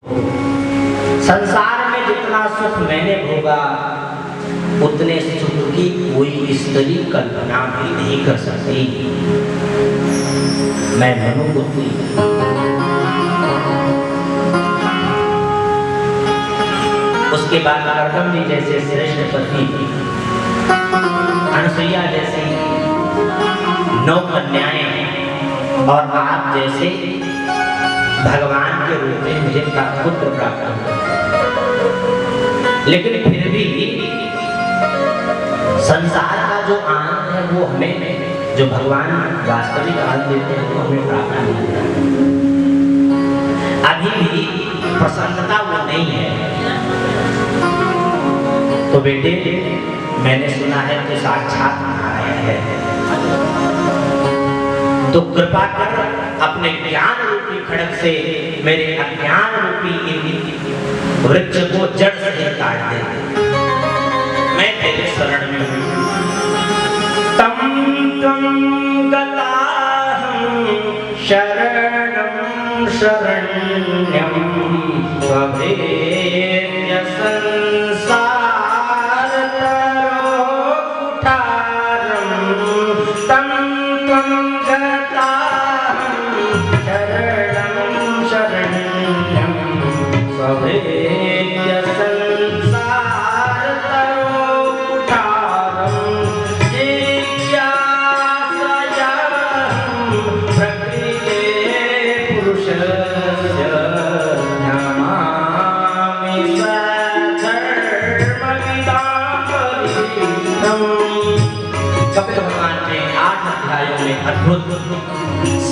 संसार में जितना सुख मैंने भोगा उतने सुख की कोई स्त्री कल्पना भी नहीं कर सकती। मैं मनुपुत्री। उसके बाद कर्दम जी जैसे श्रेष्ठ पति, अनसुईया जैसी 9 कन्याएं और आप जैसे भगवान के रूप में मुझे पुत्र प्राप्त हुआ। लेकिन फिर भी संसार का जो आनंद है वो हमें, जो भगवान वास्तविक आनंद देते हैं वो हमें प्राप्त नहीं होता। अभी भी प्रसन्नता वो नहीं है। तो बेटे, मैंने सुना है कि साक्षात नारायण है, तो कृपा कर अपने ज्ञान रूपी खड्ग से मेरे अज्ञान रूपी वृक्ष को जड़ से काट दे। मैं तेरे शरण में हूँ। तम त्वं गताहं शरणं शरण्यं स्वभेद्य संसार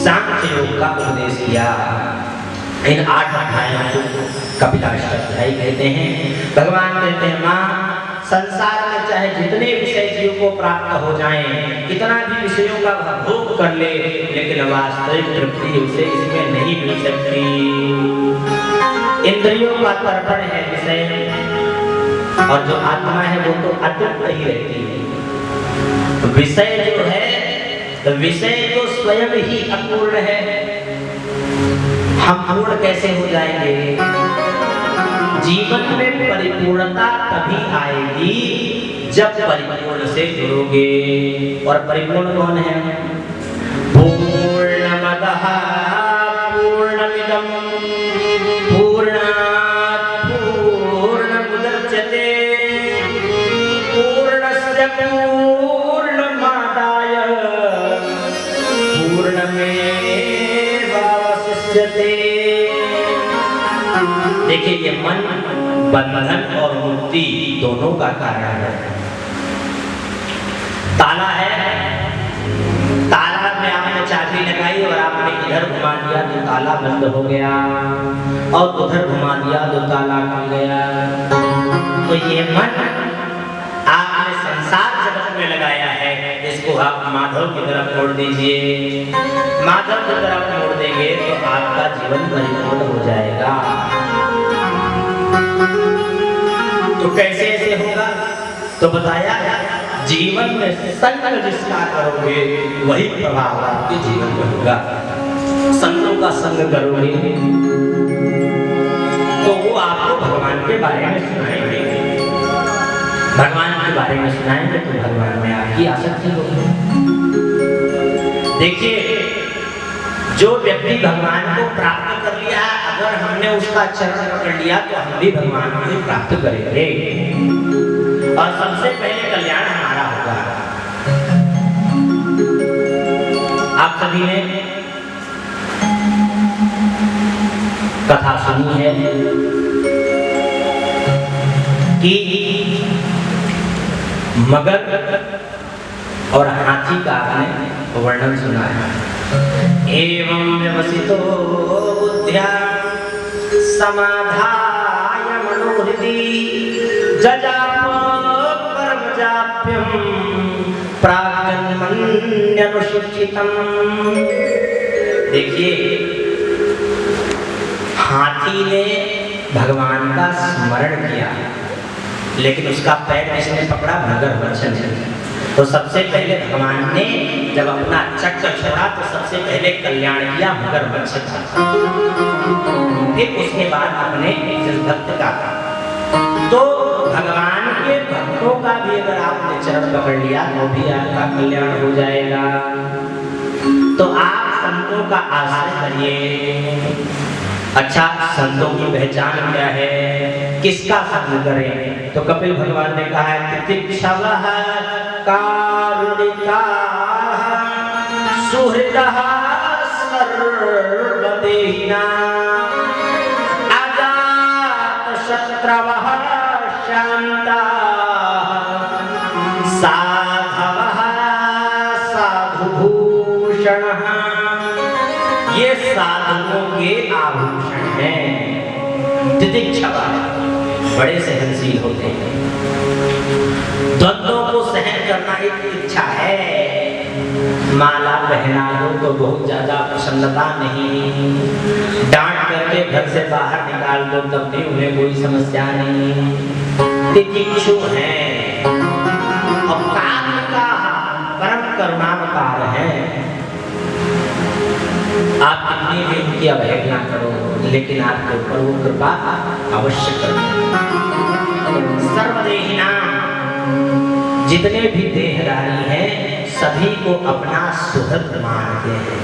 सांख्य योग का उपदेश किया। इन 8 अध्यायों को कपिलाष्टाध्यायी कहते हैं। भगवान कहते हैं, माँ, संसार में चाहे जितने विषय जीव को प्राप्त हो जाएं, कितना भी विषयों का भोग कर ले, लेकिन वास्तविक तृप्ति उसे इसमें नहीं मिल सकती। इंद्रियों का तर्पण है विषय, और जो आत्मा है वो तो अतृप्त ही रहती है। विषय जो है, विषय तो स्वयं ही अपूर्ण है, हम पूर्ण कैसे हो जाएंगे? जीवन में परिपूर्णता तभी आएगी जब परिपूर्ण से जुड़ोगे। और परिपूर्ण कौन है? पूर्णमदः पूर्णमिदं पूर्णात् पूर्णमुदच्यते पूर्णस्य पूर्णमादाय देखिए, ये मन बंधन और मुक्ति दोनों का कारण है। ताला है, ताला में आपने चाबी लगाई और आपने इधर घुमा दिया तो ताला बंद हो गया, और उधर घुमा दिया तो ताला खुल गया। तो ये मन आपने संसार जगत में लगाया है, इसको आप माधव की तरफ मोड़ दीजिए। माधव की तरफ मोड़ देंगे तो आपका जीवन परिपूर्ण हो जाएगा। तो कैसे ऐसे होगा? तो बताया, जीवन में संग जिसका करोगे वही प्रभाव आपके जीवन में होगा। संतों का संग करोगे तो वो आपको भगवान के बारे में सुनाएंगे। भगवान के बारे में सुनाएंगे तो भगवान में आपकी आसक्ति होगी। देखिए, जो व्यक्ति भगवान को प्राप्त कर लिया, अगर हमने उसका चरण पकड़ लिया तो हम भी भगवान को ही प्राप्त करेंगे, और सबसे पहले कल्याण हमारा होगा। आप सभी ने कथा सुनी है कि मगर और हाथी का आपने वर्णन सुना है। एवं व्यवसितो बुद्ध्या समाधाय मनोहृदि जजाप परमजाप्यं प्राग्जन्मन्यनुशिक्षितम्। देखिए, हाथी ने भगवान का स्मरण किया, लेकिन उसका पैर किसने पकड़ा? मगरमच्छ ने। तो सबसे पहले भगवान ने जब अपना चक्र छोड़ा तो सबसे पहले कल्याण किया मगरमच्छ का, फिर उसके बाद अपने जिस भक्त का। तो भगवान के भक्तों का भी अगर आपने चरण पकड़ लिया तो भी आपका कल्याण हो जाएगा। तो आप संतों का आदर करिए। अच्छा, संतों की पहचान क्या है, किसका संग करें? तो कपिल भगवान ने कहा है तितिक्षवः कारुणिकाः सुहृदः सर्वदेहिनां अजातशत्रवः शान्ताः साधवः साधुभूषणः। ये साधुओं के आभूषण हैं। तितिक्षवा बड़े सहनशील होते हैं, द्वंद्वों को सहन करना एक इच्छा है। माला पहना दो तो बहुत ज्यादा प्रसन्नता नहीं, डांट करके घर से बाहर निकाल दो तब भी उन्हें कोई समस्या नहीं। तितिक्षु हैं और काल का परम करुणावतार है। आप कितनी भी उनकी अवहेलना करो लेकिन आपके ऊपर वो कृपा अवश्य करें। सर्वदेहिना, जितने भी देहधारी हैं सभी को अपना सुहृद मानते हैं।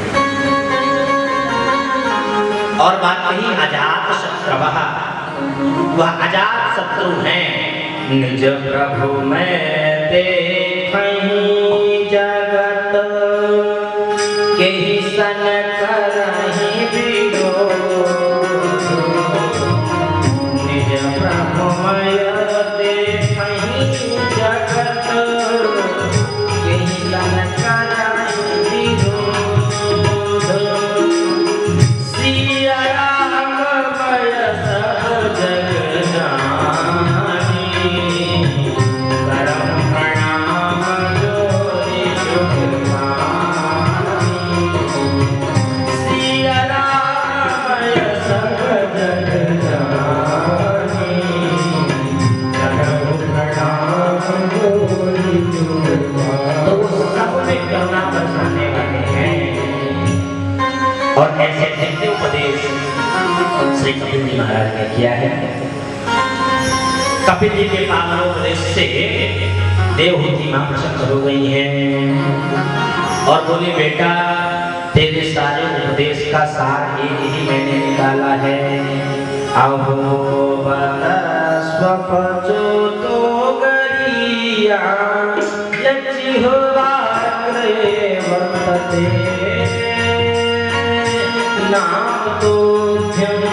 और बात कही अजात शत्रवः, वह अजात शत्रु हैं। निज प्रभु मैं देखहि जगत केहि सन करहि विरोध। निज प्रभु मैं देखहि जगत केहि सन करहि विरोध। सिया राम भय सब जग जानी, करम प्रणाम जोरि जुग मानी। सिया राम भय सब जग जानी, करम प्रणाम जोरि जुग मानी। तो वो सब में करुणा बरसाने वाले हैं। और ऐसे दिव्य उपदेश श्री कपिल जी महाराज ने किया है। कपिल जी के पावनोपदेश से देवहूति मां प्रसन्न हो गई हैं और बोली बेटा तेरे सारे उपदेश का सार एक ही मैंने निकाला है। अहो बल स्वपचो तो गरिया यचि हो वाग्रे वर्तते नाम तोध्यम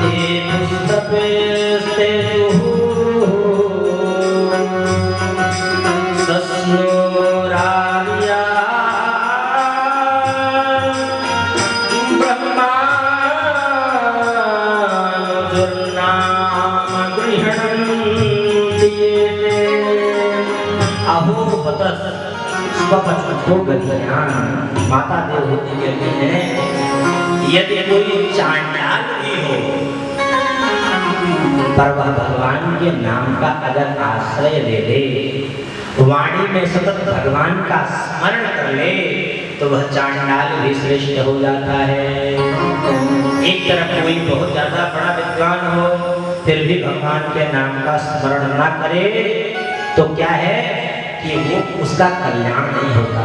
ते पुस्तपेस्ते सस्नोरार्या ब्रह्मानुजुर्नाम गृह्णन्ति ये। अहो बतस स्वपचो गरिया, माता देवहूति कहती हैं यदि कोई चांडाल भी हो पर वह भगवान के नाम का अगर आश्रय ले ले, वाणी में सतत भगवान का स्मरण कर ले तो वह चांडाल भी श्रेष्ठ हो जाता है। एक तरफ कोई बहुत ज्यादा बड़ा विद्वान हो फिर भी भगवान के नाम का स्मरण न करे तो क्या है कि वो उसका कल्याण नहीं होता।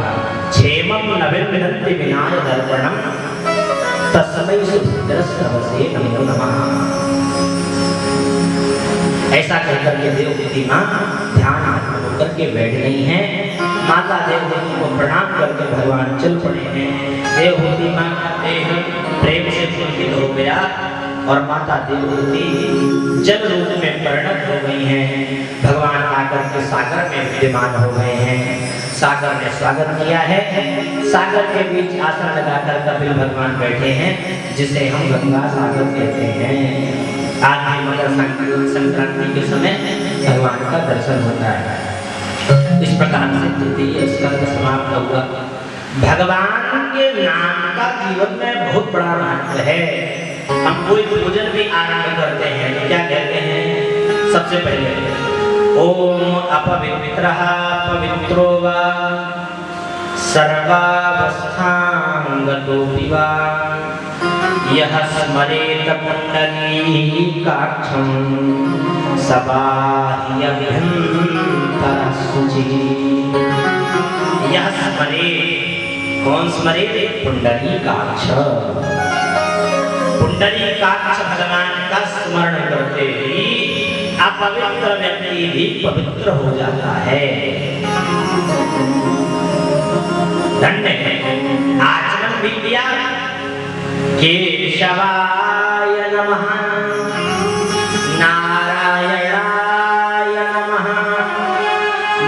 क्षेमम नविर्विनन्ति विनाय दर्पणम तस्मै सुभद्रस्रवसे नमो नमः। ऐसा कहकर के देवहूति मां ध्यान होकर के बैठ गई हैं। माता देवहूति को प्रणाम करके भगवान चल पड़े हैं। देवहूति मां का देह प्रेम से पुलकित हो गया और माता देवहूति जल रूप में परिणत हो गई हैं। भगवान आकर के सागर में विद्यमान हो गए हैं। सागर ने स्वागत किया है। सागर के बीच आसन लगाकर कपिल भगवान बैठे हैं जिसे हम गंगा सागर कहते हैं। आज भी मकर संक्रांति के समय भगवान का दर्शन होता है। इस प्रकार से तृतीय स्कंद समाप्त हुआ। भगवान के नाम का जीवन में बहुत बड़ा महत्व है। हम कोई पूजन भी आरंभ करते हैं तो क्या कहते हैं? सबसे पहले ओम अपवित्रः पवित्रो वा सर्वावस्थांगतोऽपि वा यः स्मरेत पुण्डरीकाक्षं सबाह्यभ्यन्तरः शुचिः। यः स्मरेत, कौन स्मरेत? पुण्डरीकाक्ष। पुण्डरीकाक्ष भगवान का स्मरण करते ही अपवित्र व्यक्ति भी पवित्र हो जाता है। धन्य है। आचरण भी किया। केशवाय नमः, नारायणाय नमः,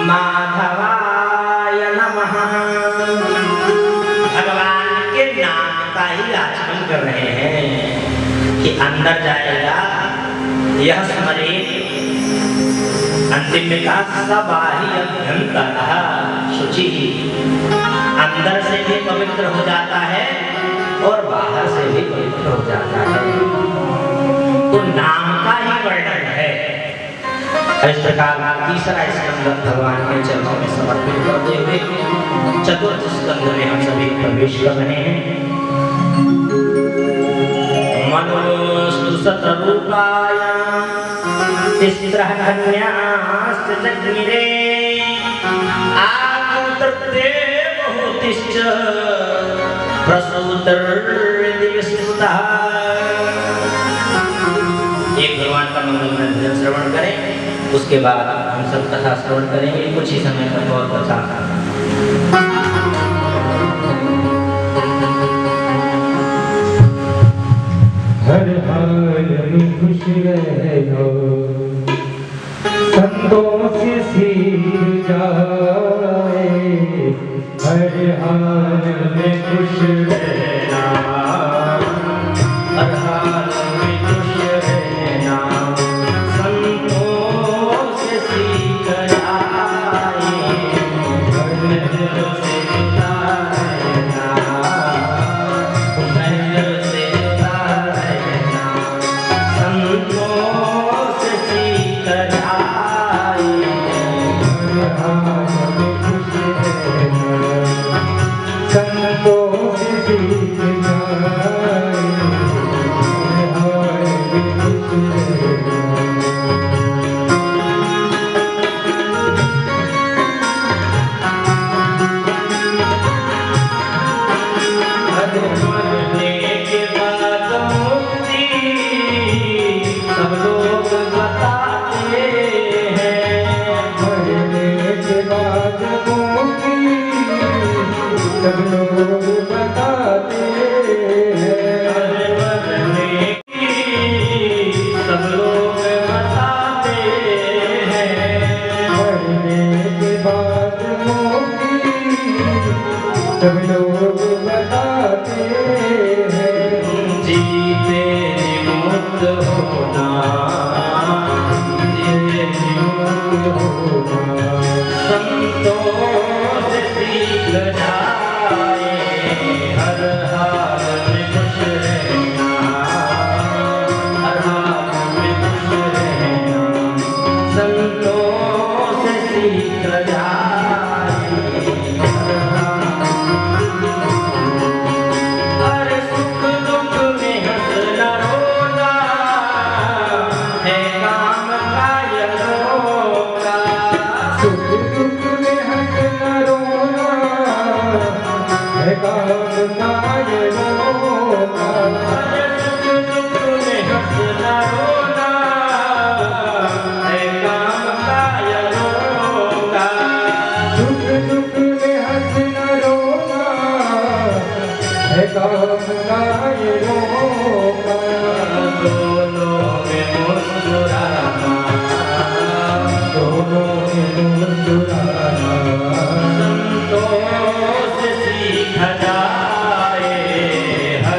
माधवाय नमः। भगवान के नाम का ही आचरण कर रहे हैं कि अंदर जाएगा यह स्मरे। अंतिम में कहा सबाह्यभ्यन्तरः शुचिः, अंदर से भी पवित्र हो जाता है और बाहर से भी पवित्र हो जाता है। तो नाम का ही वर्णन है। इस प्रकार तीसरा स्कंद भगवान के चरणों में समर्पित करते हुए चतुर्थ स्कंद में हम सभी प्रवेश कर रहे हैं। मनोस्तु सतरूपाय तिस्रः कन्याश्च जग्मिरे आकुतर्ते बहुतिश्च प्रसूतर्दिविस्तुतः। एक भगवान का मंगलमय भजन श्रवण करें, उसके बाद हम सब कथा श्रवण करेंगे कुछ ही समय तक और कथा। हर हाल में खुश रहो, संतोष सीख जाए। हर हाल में खुश रहना, हर हाल में खुश रहना, संतोष सीख जाए। सब लोग बताते हैं जीते मुक्त होना, जीते मुक्त होना, संतोष सीख जाए। हर हाल में खुश रहना, हर हाल में खुश रहना, संतोष सीख जाए। संतोष सीख जाए।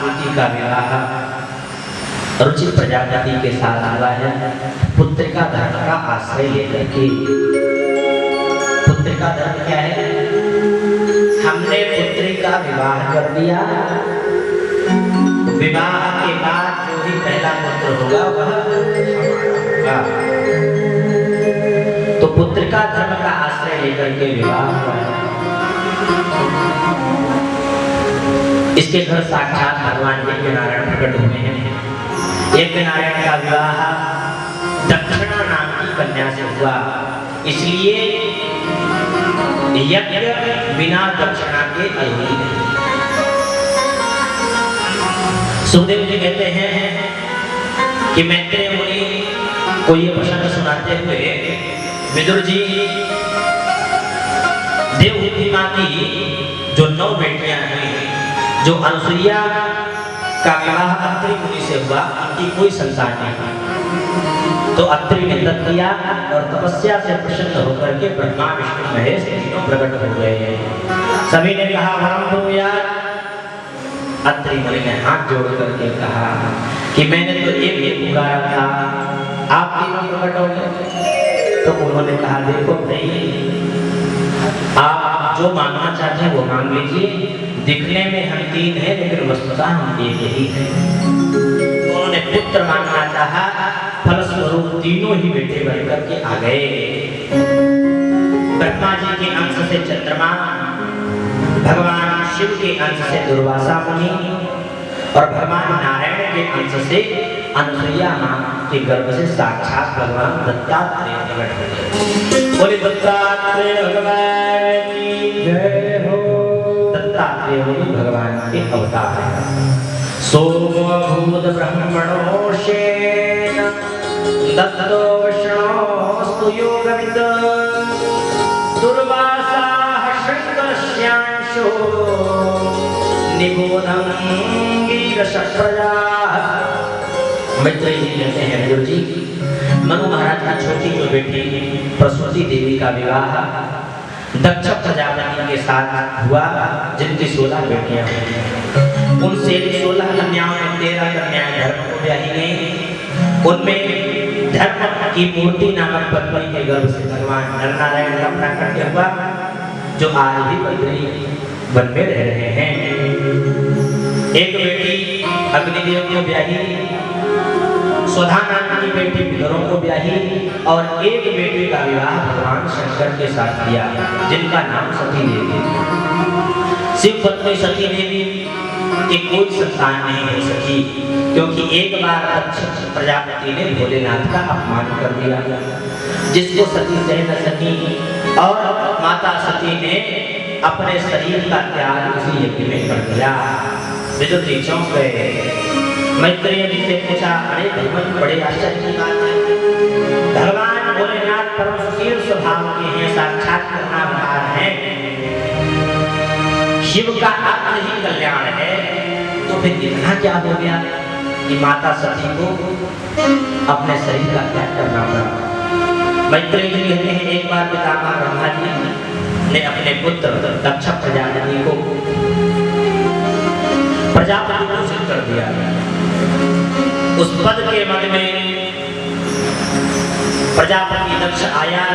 अदिति का विवाह रुचि प्रजापति के साथ हुआ है, पुत्रिका धर्म का आश्रय लेकर के। पुत्रिका धर्म क्या है? हमने पुत्री का विवाह कर दिया, विवाह के बाद जो भी पहला पुत्र होगा वह हमारा होगा। तो पुत्रिका धर्म का आश्रय लेकर के विवाह हुआ है। इसके घर साक्षात भगवान यज्ञ नारायण प्रकट हुए हैं। यज्ञ नारायण का विवाह दक्षिणा नाम की कन्या से हुआ, इसलिए यज्ञ बिना दक्षिणा के अधूरी है। सुखदेव जी कहते हैं कि मैत्रेय मुनि को ये प्रसंग सुनाते हुए, विदुर जी देवहूति मां की जो 9 बेटियां हुई, जो अनुसुईया का विवाह अत्रि मुनि से हुआ, उनकी कोई संतान नहीं। तो अत्रि ने तप किया और तपस्या से प्रसन्न होकर के ब्रह्मा विष्णु महेश तीनों प्रकट हो गए। सभी ने कहा वरम दो यार। अत्रि मुनि ने हाथ जोड़ करके कहा कि मैंने तो एक पुकारा था, आप तीनों प्रकट हो गए। तो उन्होंने कहा देखो भाई, आप जो मांगना चाहते हैं वो मांग लीजिए, दिखने में हम 3 हैं लेकिन वस्तुतः हम एक ही हैं। उन्होंने पुत्र मांगना चाहा, फलस्वरूप तीनों ही बेटे बनकर के आ गए। ब्रह्मा जी के अंश से चंद्रमा, भगवान शिव के अंश से दुर्वासा मुनि और भगवान नारायण के अंश से अनुसुईया मां के गर्भ से साक्षात भगवान दत्तात्रेय प्रकट हुए। बोले दत्तात्रेय भगवान की जय हो। दत्तात्रेय भगवान के अवतार हैं। सोमभूत ब्रह्मणोशेन दत्तो विष्णोस्तु योगविद दुर्वासाः शङ्करस्यांशो निबोधं वीरशप्रजाः। मैत्रेय जी कहते हैं विदुर जी, मनु महाराज की छोटी जो बेटी प्रसूति देवी का विवाह दक्ष प्रजापति के साथ हुआ, जिनकी 16 बेटियां हुई। उन 16 कन्याओं में 13 कन्याएं धर्म को ब्याही गईं। उनमें धर्म की मूर्ति नामक पत्नी के गर्भ से भगवान नरनारायण का प्राकट्य हुआ, जो आज भी बद्री वन में रह रहे हैं। एक बेटी अग्निदेव को ब्याही, स्वधा नाम की बेटी विदुरों को ब्याही और एक बेटी का विवाह भगवान शंकर के साथ किया, जिनका नाम सती देवी। शिव पत्नी सती देवी की कोई संतान नहीं हो सकी, क्योंकि एक बार दक्ष प्रजापति ने भोलेनाथ का अपमान कर दिया, जिसको सती सह न सकी और माता सती ने अपने शरीर का त्याग उसी यज्ञ में कर दिया। विदुर जी चौंक गए। मैत्रेय जी से पूछा, अरे भगवान बड़े आश्चर्य की बात है, भगवान भोलेनाथ परम सुशील स्वभाव के हैं, साक्षात करुणावतार हैं, शिव का अर्थ ही कल्याण है, तो फिर इतना क्या हो गया कि माता सती को अपने शरीर का त्याग करना पड़ा। मैत्रेय जी कहते हैं एक बार पितामह ब्रह्मा जी ने अपने पुत्र दक्ष प्रजापति को घोषित कर दिया। उस पद के मध्य में प्रजापति दक्ष आया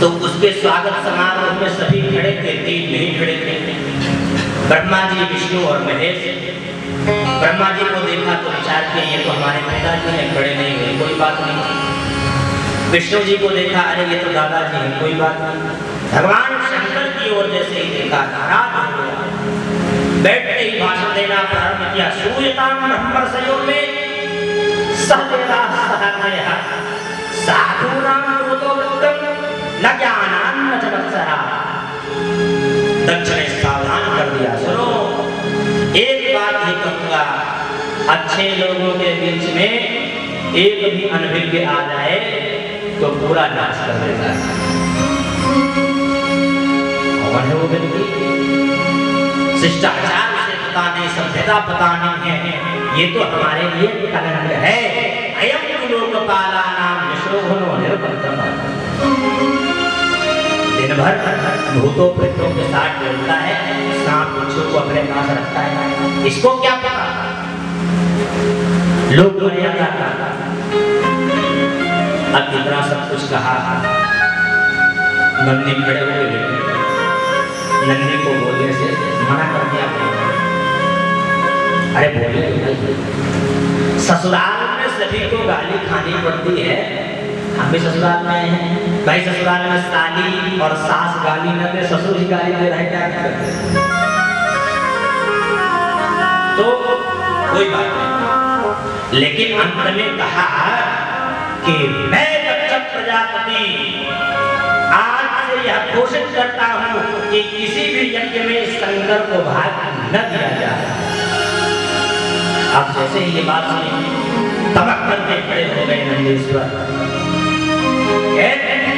तो उसके स्वागत समारोह में सभी खड़े थे, 3 नहीं खड़े थे, ब्रह्मा जी, विष्णु और महेश। ब्रह्मा जी को देखा तो विचार किया ये तो हमारे पिताजी हैं, खड़े नहीं हुए, कोई बात नहीं। विष्णु जी को देखा, अरे ये तो दादाजी हैं, कोई बात नहीं। भगवान शंकर की ओर जैसे ही देखा, नाराज हो गया, बैठते ही भाषण देना प्रारंभ किया। सूयताम ब्रह्मर्षयो में सहदेवा सहदेहा साधूनां कृतो वृत्तम न ज्ञानान् न च वत्सरा। दक्ष ने सावधान कर दिया, सुनो एक बात ही कहूंगा, अच्छे लोगों के बीच में एक भी अनभिज्ञ आ जाए तो पूरा नाश कर देता है। कौन है वो व्यक्ति? शिष्टाचार से पता नहीं, सभ्यता पता नहीं है, ये तो हमारे लिए कलंक है। अयम लोकपालानां यशोघनो निर्बन्धः। दिन दिन भर भूतों प्रेतों के साथ डरता है, सांप बिच्छू को अपने पास रखता है। इसको क्या पता लोग मर्यादा का। अब इतना सब कुछ कहा, नंदी खड़े हुए लेटे, नंदी को बोलने से मना कर दिया। अरे बोले, ससुराल में सभी को गाली खानी पड़ती है, हम भी ससुराल में हैं भाई। ससुराल में साली और सास गाली न दे, ससुर ही गाली दे रहे, क्या करते? तो कोई बात नहीं, लेकिन अंत में कहा कि मैं दक्ष प्रजापति आज से यह घोषित करता हूं कि किसी भी यज्ञ में शंकर को भाग न दिया जाए। अब जैसे ही ये बात सुनी, तबक करके खड़े हो गए नंदीश्वर।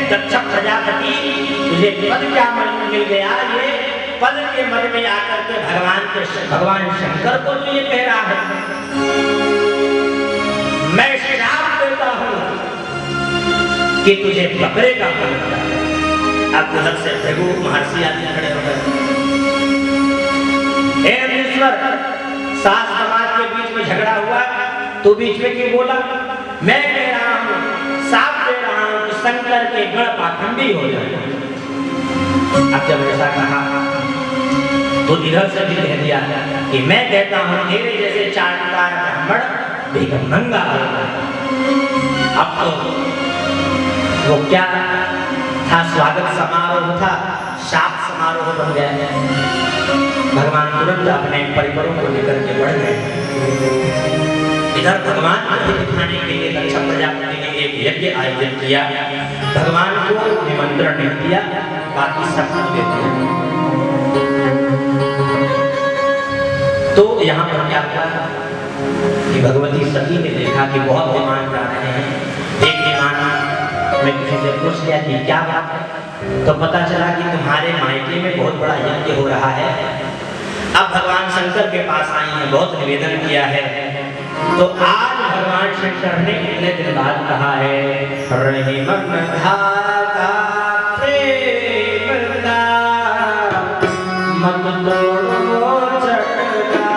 दक्ष प्रजापति, तुझे पद क्या मिल गया? ये पद के मन में आकर के भगवान शंकर को तू ये कह रहा है। मैं श्राप देता हूं कि तुझे पकड़ेगा। अब उधर से भृगु महर्षि आदि खड़े हो गए। हे नंदीश्वर, सास समाज के बीच में झगड़ा हुआ, तू बीच में क्यों बोला? मैं कह रहा हूं, साफ दे रहा हूं कि शंकर के गण पाखंडी हो जाए। अब जब ऐसा कहा तो इधर से भी कह दिया कि मैं कहता हूं तेरे जैसे चाटकार ब्राह्मण भिखमंगा होगा। अब तो वो क्या था, स्वागत समारोह था, शाप समारोह बन गया। भगवान तुरंत अपने परिवारों को लेकर के बढ़ गए। इधर भगवान को दिखाने के लिए दक्ष प्रजापति ने एक यज्ञ आयोजित किया। भगवान को निमंत्रण नहीं दिया, बाकी सब दे दिया। तो यहाँ पर क्या हुआ कि भगवती सती ने देखा कि बहुत विमान जा रहे हैं। एक विमान में किसी से पूछ लिया कि क्या बात है, तो पता चला कि तुम्हारे मायके में बहुत बड़ा यज्ञ हो रहा है। अब भगवान शंकर के पास आई हैं, बहुत निवेदन किया है। तो आज भगवान शंकर ने इतने दिन बाद कहा है, रही मन धागा प्रेम का, मत तोड़ो चटका,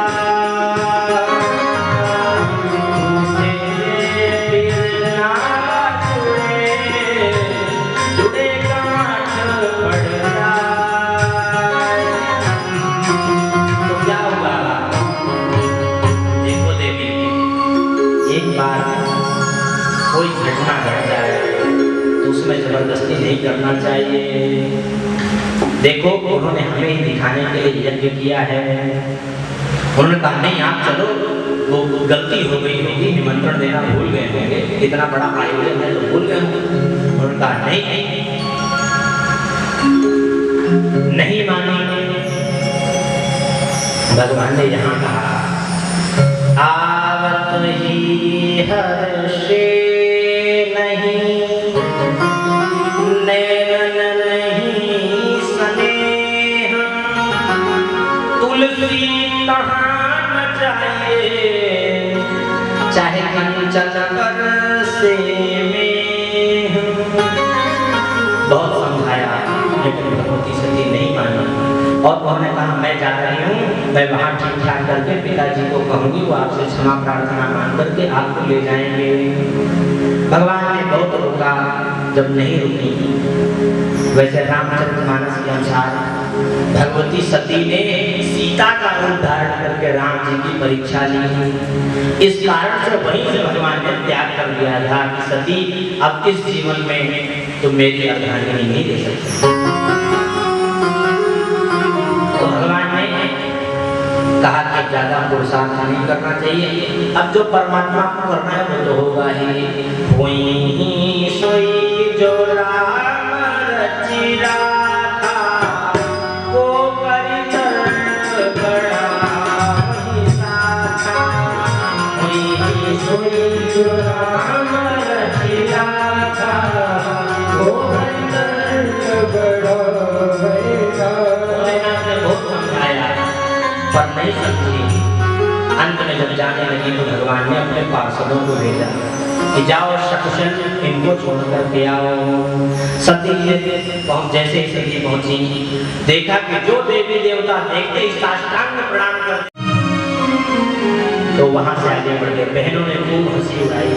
तुझसे दिल ना जुड़े, जुड़े गांठ पड़ता। तो क्या हुआ? देखो देवी, एक बार कोई घटना घट जाए तो उसमें जबरदस्ती नहीं करना चाहिए। देखो, उन्होंने हमें ही दिखाने के लिए यज्ञ किया है। उन्होंने कहा नहीं आप चलो, वो गलती हो गई होगी, निमंत्रण देना भूल गए होंगे, इतना बड़ा आयोजन है तो भूल गए होंगे। उन्होंने कहा नहीं मानी। भगवान ने यहाँ कहा, आवत ही हर्षे नहीं, नैन नहीं स्नेह, तुलसी तहाँ न चाहिए, चाहे कंचन कर से में। बहुत समझाया लेकिन भगवती सती नहीं मानी और उन्होंने कहा मैं जा रही हूँ, मैं वहाँ ठीक ठाक करके पिताजी को कहूँगी, वो आपसे क्षमा प्रार्थना मान करके आपको ले जाएंगे। भगवान ने बहुत रोका, जब नहीं रुकी, वैसे रामचरितमानस के अनुसार भगवती सती ने सीता का रूप धारण करके राम जी की परीक्षा ली। इस कारण से वहीं से भगवान ने त्याग कर दिया था कि सती अब इस जीवन में तुम मेरी अर्धांगिनी नहीं दे सकते। तो भगवान ने कहा कि ज्यादा पुरुषार्थ नहीं करना चाहिए, अब जो परमात्मा को करना है वो तो होगा ही। होई सोई जो राम रचिरा था, वो परितर बड़ा वही साथा। होई सोई जो राम रचिरा था, वो परितर बड़ा वही साथा। बहुत समझाया पर नहीं समझी। अंत में जब जाने लगी तो भगवान ने अपने पार्षदों को भेजा, कि जाओ सकुशल इनको छोड़ कर के आओ। सती जैसे ही सती पहुंची, देखा कि जो देवी देवता देखते ही साष्टांग प्रणाम करते, तो वहां से आगे बढ़ गए। बहनों ने खूब हंसी उड़ाई।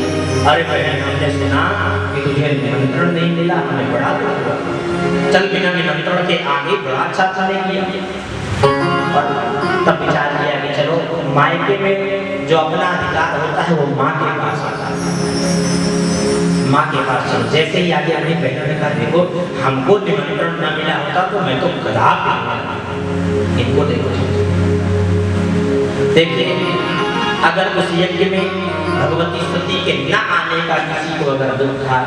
अरे बहन, हमने सुना कि तुझे निमंत्रण नहीं मिला, हमें बड़ा दुख हुआ। चल बिना निमंत्रण के आगे बड़ा अच्छा चले किया। और तब विचार किया कि चलो मायके में जो अपना अधिकार होता है वो माँ के पास आता है, माँ के पास चलो। जैसे ही आगे अपनी बहनों ने कहा देखो हमको निमंत्रण न मिला होता तो मैं तो गधा पीऊंगा, इनको देखो। देखिए अगर उस यज्ञ में भगवती सती के न आने का किसी को अगर दुख था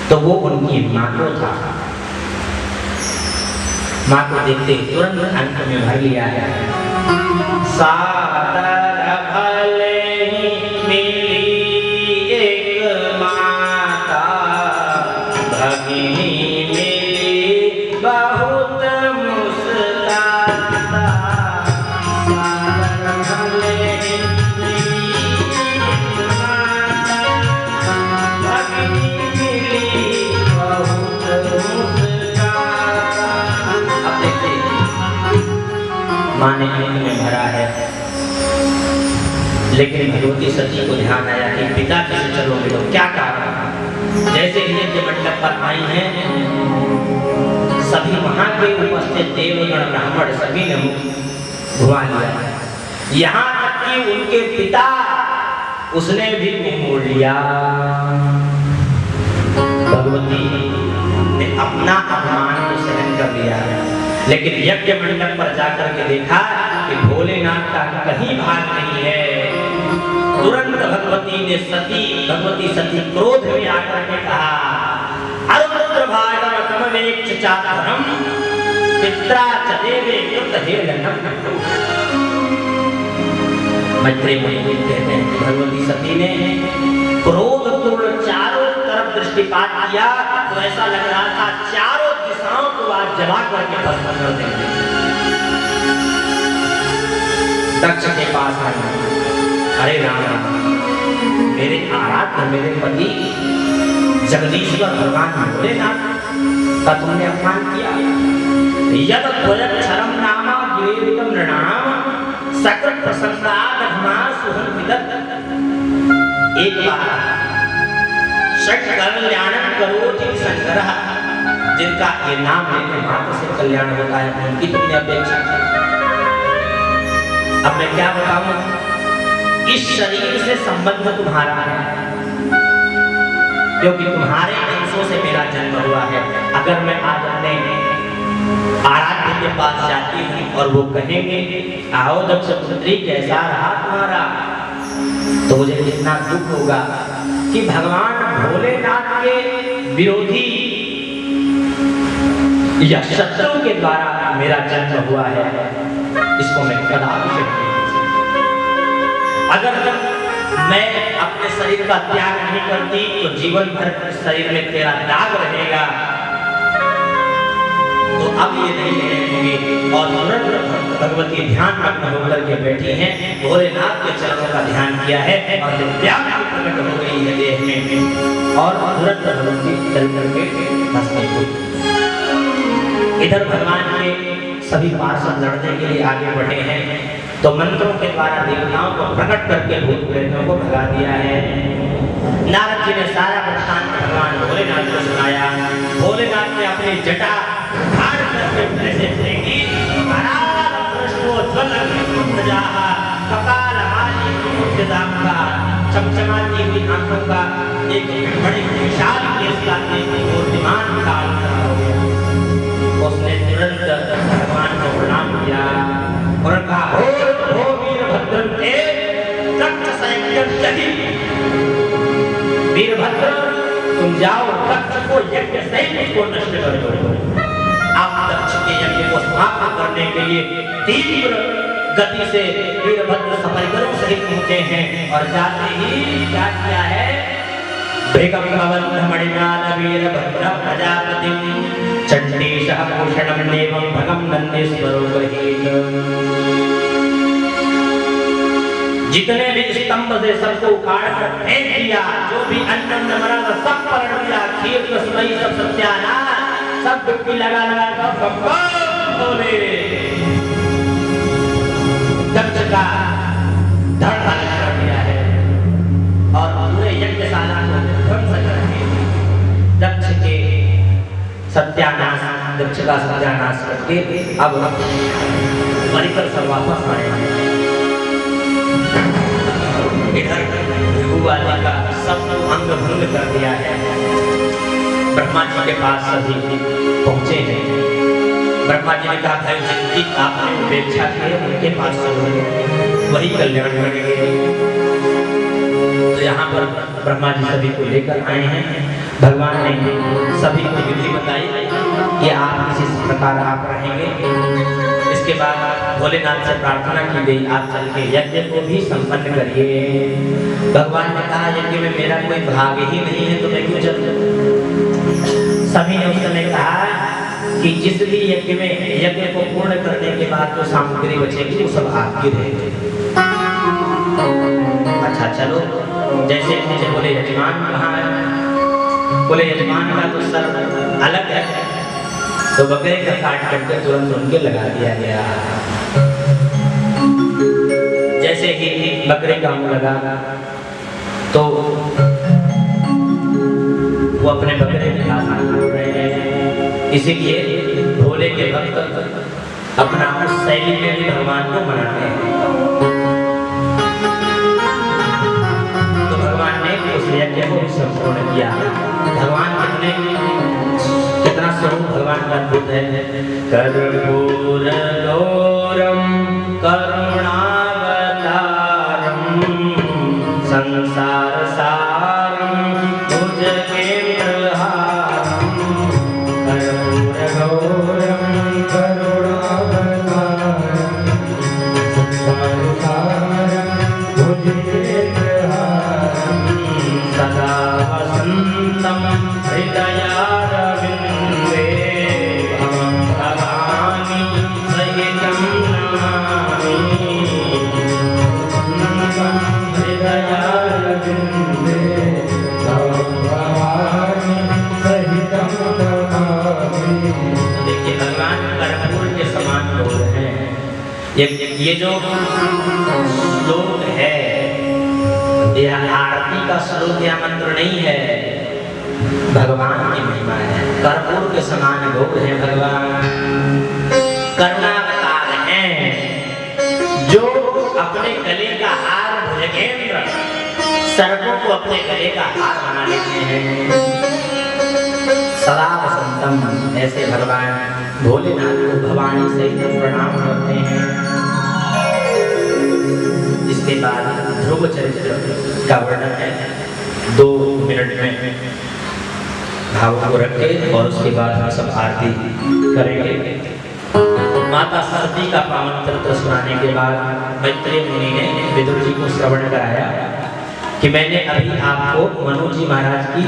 तो वो उनकी माँ को था। माँ को देखते तुरंत अंत में भर लिया है। सादर भले मिली एक माता, भगिनी मिली बहुत मुस्काता। सादर भले मिली एक माता, भगिनी मिली बहुत मुस्काता। अब देखिए माँ ने अंत में भरा है, लेकिन भगवती सती को ध्यान आया कि पिता कैसे चलोगे तो क्या कारण। जैसे ही यज्ञ मंडप पर आई हैं, सभी वहां के उपस्थित देवगण ब्राह्मण सभी ने मुख घुमा लिया। यहाँ तक कि उनके पिता उसने भी मुंह मोड़ लिया। भगवती ने अपना अपमान को सहन कर लिया, लेकिन यज्ञ मंडप पर जाकर के देखा कि भोलेनाथ का कहीं भाग नहीं है। तुरंत भगवती सती क्रोध में आकर के कहा, अरुद्र भागम कमवेक्ष चातरम पित्रा चदेवे कृत हेलनम। मैत्रेय मुनि कहते हैं भगवती सती ने क्रोध पूर्ण चारों तरफ दृष्टिपात किया तो ऐसा लग रहा था चारों दिशाओं को आज जला करके भस्म कर देंगे। दक्ष के पास आए, अरे राम, मेरे आराध्य मेरे पति जगदीश्वर भगवान भोलेनाथ का तुमने अपमान किया। यद त्वयक्षरम नामा गिरेवितम नृणाम सकल प्रसन्नाद सुहन विदत। एक बार षट कल्याणम करोति संकरः, जिनका ये नाम लेने मात्र से कल्याण होता है उनकी तुमने अपेक्षा की। अब मैं क्या बताऊं, इस शरीर से संबंध तुम्हारा है, क्योंकि तुम्हारे अंशों से मेरा जन्म हुआ है। अगर मैं आज अपने आराध्य के पास जाती हूँ और वो कहेंगे आओ दक्ष पुत्री कैसा रहा तुम्हारा, तो मुझे कितना दुख होगा कि भगवान भोलेनाथ के विरोधी या शत्रु के द्वारा मेरा जन्म हुआ है। इसको मैं कदापि नहीं कर सकता। अगर मैं अपने शरीर का त्याग नहीं करती तो जीवन भर शरीर में तेरा दाग रहेगा। तो अब ये नहीं लेंगे। और तुरंत भगवती ध्यान मग्न होकर के बैठी हैं, भोलेनाथ के चरणों का ध्यान किया है और दिव्यांग प्रकट हो गई है देह में, और तुरंत भगवती चल करके भस्म हुई। इधर भगवान के सभी पार्षद लड़ने के लिए आगे बढ़े हैं, तो मंत्रों के द्वारा देवताओं को प्रकट करके भूत प्रेतों को भगा दिया है। नारद जी ने सारा वृत्तांत भगवान भोलेनाथ को सुनाया। भोलेनाथ ने अपनी जटा फाड़ करके ऐसे फेंकी, चमचमाती हुई आंखों का एक बड़ी विशाल मूर्तिमान काल खड़ा हो गया। उसने तुरंत भगवान को प्रणाम किया और कहा, हो वीरभद्र ते दक्ष संयम जहि। वीरभद्र तुम जाओ दक्ष को यज्ञ सहित को नष्ट कर दो। आप दक्ष के यज्ञ को समाप्त करने के लिए तीव्र गति से वीरभद्र सपरिवारों सहित पहुंचे हैं और जाते ही क्या किया है, वीरभद्र प्रजापति चंडीशः भूषणं देवं भगं नंदीश्वरो गृहीत। जितने भी स्तंभ से सबको उखाड़ कर फेंक दिया, जो भी अन्न मरा था सब पलट दिया, खीर रसोई सब सत्यानाश, सब डुबकी लगा कर बोले। दक्ष का धड़ कर दिया है और पूरे यज्ञशाला को ध्वंस करके दक्ष के सत्यानाश, दक्ष का सत्यानाश करके अब परिकर सब वापस आए। इधर भृगुवादी का सब अंग भंग कर दिया है। ब्रह्मा जी के पास सभी पहुंचे हैं। ब्रह्मा जी ने कहा भाई जिनकी आपने उपेक्षा की है उनके पास चलो, वही कल्याण करेंगे। तो यहाँ पर ब्रह्मा जी सभी को लेकर आए हैं। भगवान ने सभी को विधि बताई कि आप किसी प्रकार आप रहेंगे। इसके बाद भोलेनाथ से प्रार्थना की गई आप चल के यज्ञ को भी संपन्न करिए। भगवान ने कहा यज्ञ में मेरा कोई भाग ही नहीं है तो मैं क्यों चलूं। सभी ने उस समय कहा कि जिस भी यज्ञ में यज्ञ को पूर्ण करने के बाद जो सामग्री बचेगी वो सब आपकी रहेगी। अच्छा चलो, जैसे मुझे बोले यजमान कहाँ है, बोले यजमान का तो सर अलग है, तो बकरे का काट करके तुरंत उनके लगा दिया गया। जैसे ही बकरे का मुंह लगा तो वो अपने बकरे के हाथ में रहे हैं। इसीलिए भोले के भक्त अपना उस शैली में भी भगवान को मनाते हैं। तो भगवान ने उस यज्ञ को भी संपूर्ण किया। भगवान कितना स्वरूप भगवान का अद्भुत है। कर्पूर गौरम करुणावतारम संसार सारम भुजगेन्द्रहारम। कर्पूर गौरम करुणावतारम संसार सारम भुजगेन्द्रहारम। सदा वसंतम हृदयारविंदे भवं भवानी सहितं नमामि। हृदयारविंदे भवं भवानी सहितं नमामि। देखिए भगवान कर्पूर के समान लोग हैं। ये जो श्लोक है यह आरती का श्लोक या मंत्र नहीं है, भगवान की महिमा है। कर्पूर के समान लोग हैं भगवान, करुणावतार हैं, जो अपने गले का हार भुजगेंद्र सर्पों को अपने गले का हार बना लेते हैं। सदा वसंतम, ऐसे भगवान भोलेनाथ को भवानी सहित प्रणाम करते हैं। इसके बाद ध्रुव चरित्र का वर्णन है। 2 मिनट में भाव को रखे और उसके बाद हम सब आरती करेंगे। माता सरस्वती का पावन चरित्र सुनाने के बाद मैत्रेय मुनि ने विदुर जी को श्रवण कराया कि मैंने अभी आपको मनु जी महाराज की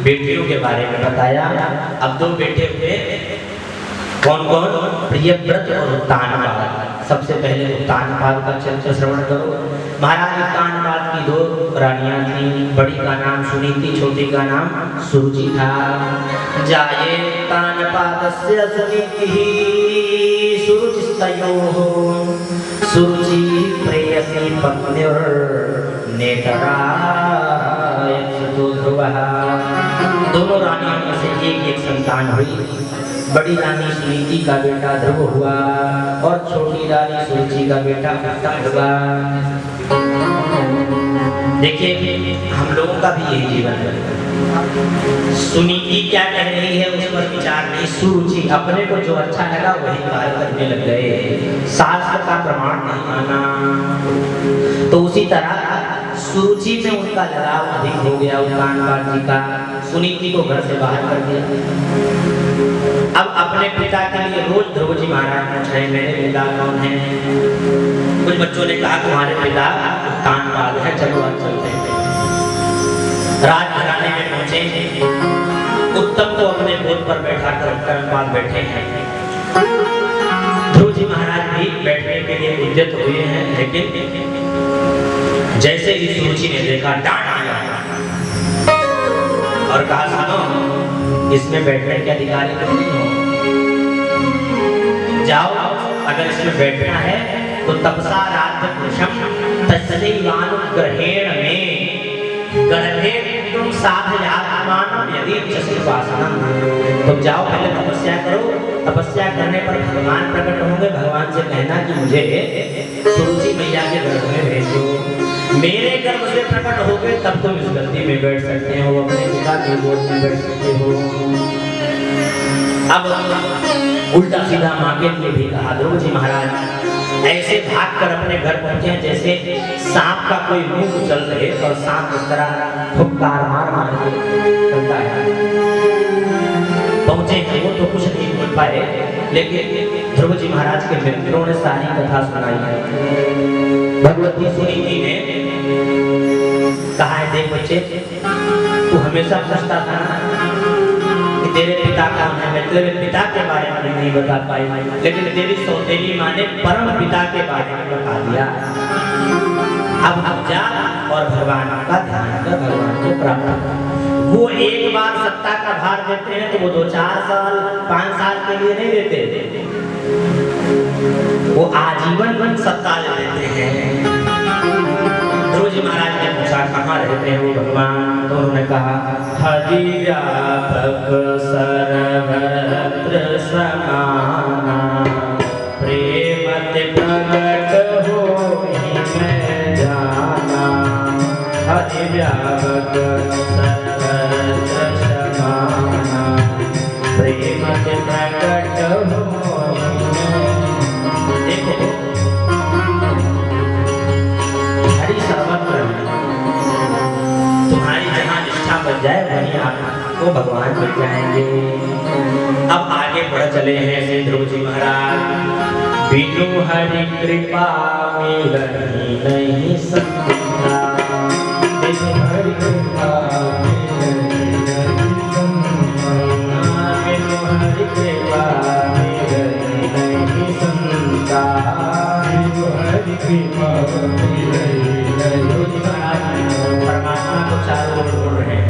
बेटियों के बारे में बताया। अब 2 बेटे हुए, कौन कौन? प्रियव्रत और उत्तानपाद। सबसे पहले उत्तानपाद का चरित्र श्रवण करो। महाराज उत्तानपाद की 2 रानियां थी। बड़ी का नाम सुनीति, छोटी का नाम सुरुचि था। जाये उत्तानपादस्य सुनीतिः सुरुचिस्तयोः सुरुचि प्रेयसी पत्न्युर्नेतरायच्छतु ध्रुवः। दोनों रानियों में से एक संतान हुई। बड़ी रानी सुनीति का बेटा ध्रुव हुआ और छोटी रानी सुरुचि का बेटा उत्तम हुआ। देखिए हम लोगों का भी यही जीवन है। सुनीति क्या कह रही है उस पर विचार नहीं, सुरुचि अपने को जो अच्छा लगा वही कार्य करने लग गए, शास्त्र का प्रमाण नहीं माना। तो उसी तरह सुरुचि में उनका लगाव अधिक हो गया उत्तानपाद जी का। सुनीति को घर से बाहर कर दिया। अब अपने पिता के लिए रोज ध्रुव जी महाराज पूछ रहे मेरे पिता कौन है। कुछ बच्चों ने कहा तुम्हारे पिता उत्तानपाद है, चलो आज चलते हैं। राजघराने में पहुंचे। उत्तम को अपने गोद पर बैठा कर उत्तानपाद बैठे हैं। ध्रुव जी महाराज भी बैठने के लिए उद्यत हुए हैं, लेकिन जैसे ही सुरुचि ने देखा डांट दिया और कहा सुनो, इसमें बैठने के अधिकारी नहीं हो, जाओ, अगर इसमें बैठना है तो तपसा राज्य पुरुषम तस्यैवानुग्रहेण में गर्भे तुम साधयात्मानं यदि चतुर्वासनम। तुम जाओ, पहले तपस्या करो, तपस्या करने पर भगवान प्रकट होंगे, भगवान से कहना कि मुझे सुरुचि मैया के गर्भ में भेजो। मेरे गर्भ से प्रकट हो गए तब तुम इस गद्दी में बैठ सकते हो, अपने पिता की गोद में बैठ सकते हो। अब उल्टा सीधा माँ के लिए भी कहा। ध्रुव जी महाराज ऐसे भाग कर अपने घर पहुंचे जैसे सांप का कोई मुंह चल रहे और सांप इस तरह फुफकार मार मार के चलता है। पहुंचे वो तो कुछ नहीं बोल पाए, लेकिन ध्रुव जी महाराज के मित्रों ने सारी कथा सुनाई है। भगवती सुनीति ने कहा है, देख बच्चे, तू हमेशा पूछता था कि तेरे पिता कौन है, मैं तेरे पिता के बारे में नहीं बता पाई, लेकिन तेरी सौतेली माँ ने परम पिता के बारे में बता दिया। अब जा और भगवान का ध्यान कर, भगवान को प्राप्त कर। वो एक बार सत्ता का भार देते हैं तो वो 2-4 साल 5 साल के लिए नहीं देते, वो आजीवन सत्ता ले देते हैं। ध्रुव जी महाराज ने पूछा कहाँ रहते हैं वो भगवान, तो उन्होंने कहा हरि व्यापक सर्वत्र समाना, प्रेम ते प्रगट होहि मैं जाना। हरि व्यापक सर्वत्र समाना, प्रेम ते प्रगट होहि मैं। देखो, हरि सर्वत्र, तुम्हारी जहाँ निष्ठा बन जाए वहीं आपको भगवान बन जाएंगे। अब आगे बढ़ चले हैं श्री ध्रुव जी महाराज। बिनु हरि कृपा मिलहि नहीं सकता, बिनु हरि कृपा मिलहि नहीं सकता, बिनु हरि कृपा मिलहि नहीं सकता, बिनु हरि कृपा मिलहि नहीं सकता। परमात्मा को चारों ओर बोल रहे हैं।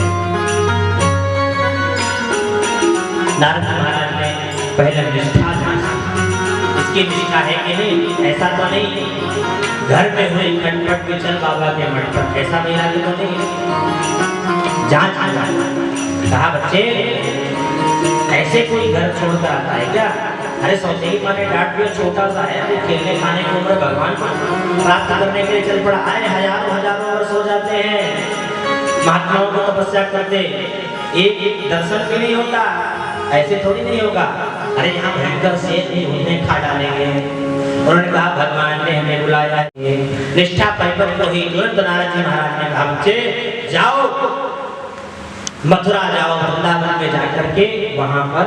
नारद महाराज ने पहले निष्ठा जाना, इसकी निष्ठा है कि नहीं, ऐसा तो नहीं घर में हुए खटपट के चल बाबा के मठ पर, ऐसा मेरा भी तो नहीं। जांच कहा बच्चे ऐसे कोई घर छोड़कर आता है क्या? अरे सौतेली माँ ने डांट दिया, छोटा सा है, वो खेलने खाने की उम्र, भगवान को प्राप्त करने के लिए चल पड़ा। आए हजारों वर्ष हो जाते हैं, महात्माओं को तपस्या करते, एक दर्शन भी नहीं होता, ऐसे थोड़ी नहीं होगा। अरे यहाँ भयंकर शेर भी उन्हें खा डालेंगे। उन्होंने कहा भगवान ने हमें बुलाया है, निष्ठा परिपक्व हुई। तुरंत नारद जी महाराज ने कहा बच्चे जाओ, मथुरा जाओ, वृंदावन में जाकर के वहां पर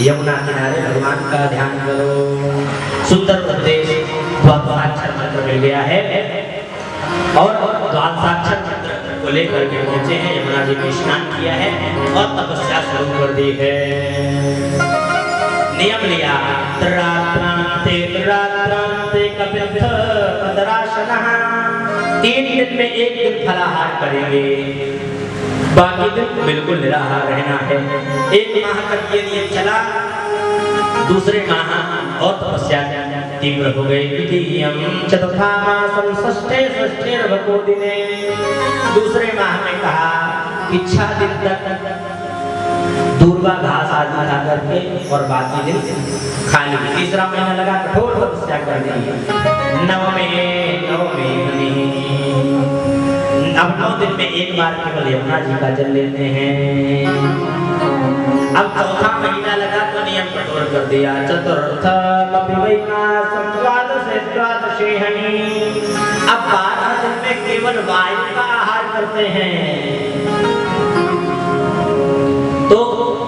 यमुना किनारे भगवान का ध्यान करो। सुंदर उपदेश द्वादशाक्षर मंत्र मिल गया है और द्वादशाक्षर मंत्र को लेकर के पहुंचे हैं, यमुना जी में स्नान किया है और तपस्या शुरू कर दी है। नियम लिया, त्रात्रांते कपित्थ पदराशनः, 3 दिन में 1 दिन फलाहार करेंगे, बाकी दिन बिल्कुल निराहार रहना है। 1 माह तक ये नियम चला। दूसरे माह और तपस्या तीव्र हो गई। द्वितीयं चतुर्था मासं षष्ठे दिने, दूसरे माह में कहा इच्छा दिन तक दूर्वा घास आदि खा करके और बाकी दिन खाली। तीसरा महीना लगा कठोर तपस्या करनी। नवमे अब 9 दिन में 1 बार केवल यमुना जी का जल लेते हैं। अब चौथा महीना लगा तो नियम कठोर कर दिया। चतुर्थ अब 12 दिन में केवल वायु का आहार करते हैं। तो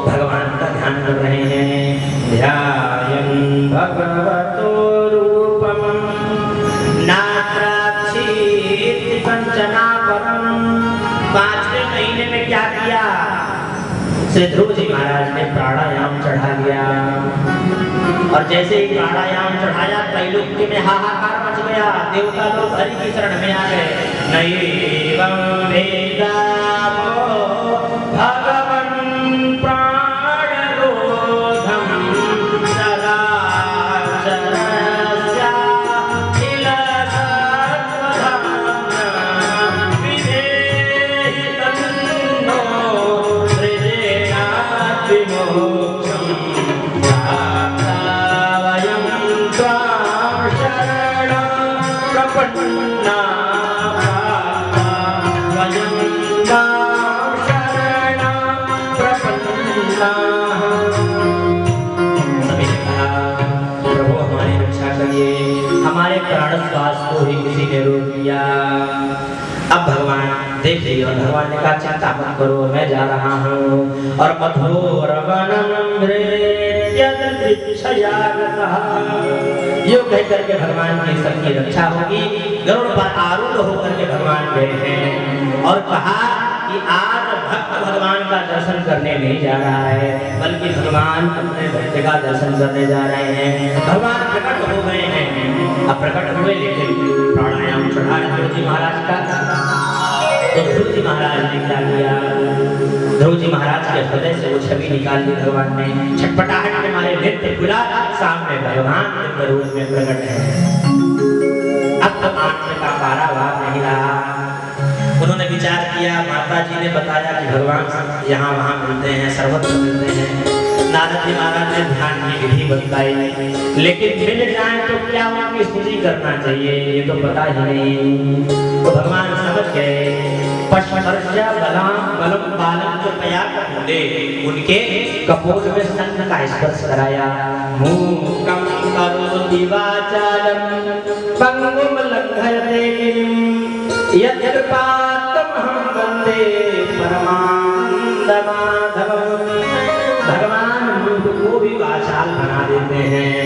भगवान का ध्यान कर रहे हैं। ध्यायन् भगवतो रूपम नात्राक्षीति कंचनापरम। 5वें महीने में क्या किया? श्री ध्रुव जी महाराज ने प्राणायाम चढ़ा लिया। और जैसे ही प्राणायाम चढ़ाया त्रैलोक्य में हाहाकार मच गया, देवता लोग हरि की शरण में आ गए। नैवं वेदामो भगवन् प्राणरोधं चराचरस्याखिल सत्त्वधाम्ना विधेहि तन्नो हृदयाद्विमोक्षम्। वयं त्वां शरणं प्रपन्नाः, वयं त्वां शरणं प्रपन्नाः। सभी ने कहा, प्रभु हमारी रक्षा करिए, हमारे प्राण श्वास को ही किसी ने रोक दिया। अब भगवान देख लियो, भगवान ने कहा चिंता मत करो, मैं जा रहा हूँ। और मधुर वनं यो कह करके भगवान की सबकी रक्षा होगी। गरुड़ पर आरूढ़ होकर के भगवान गए हैं और कहा कि आज भक्त भगवान का दर्शन करने नहीं जा रहा है, बल्कि भगवान अपने भक्त का दर्शन करने जा रहे हैं। भगवान प्रकट हो गए हैं। अब प्रकट हुए लेकिन प्राणायाम चढ़ा ध्रुव जी महाराज का। तो ध्रुव जी महाराज ने क्या किया, ध्रुव जी महाराज के हृदय से वो छवि निकाल दी भगवान ने। छटपटाहट के मारे नेत्र खुला, सामने भगवान के रूप में प्रकट है। अब तो आत्मा का कारावार नहीं रहा। उन्होंने विचार किया, माता जी ने बताया कि भगवान यहाँ वहाँ मिलते हैं, सर्वत्र मिलते हैं। नारद जी महाराज ने ध्यान की विधि बताई, लेकिन मिल जाए तो क्या उनकी स्तुति करना चाहिए ये तो पता ही नहीं। तो भगवान समझ गए, पश्चर्या बलम बालम जो पया कपूले, उनके कपोल में स्तन का स्पर्श कराया। मूकं करोति वाचालं पंगुं लंघयते गिरिं यत्कृपातमहं वन्दे परमानन्दमाधवम्। भगवान मूक को भी वाचाल बना देते हैं,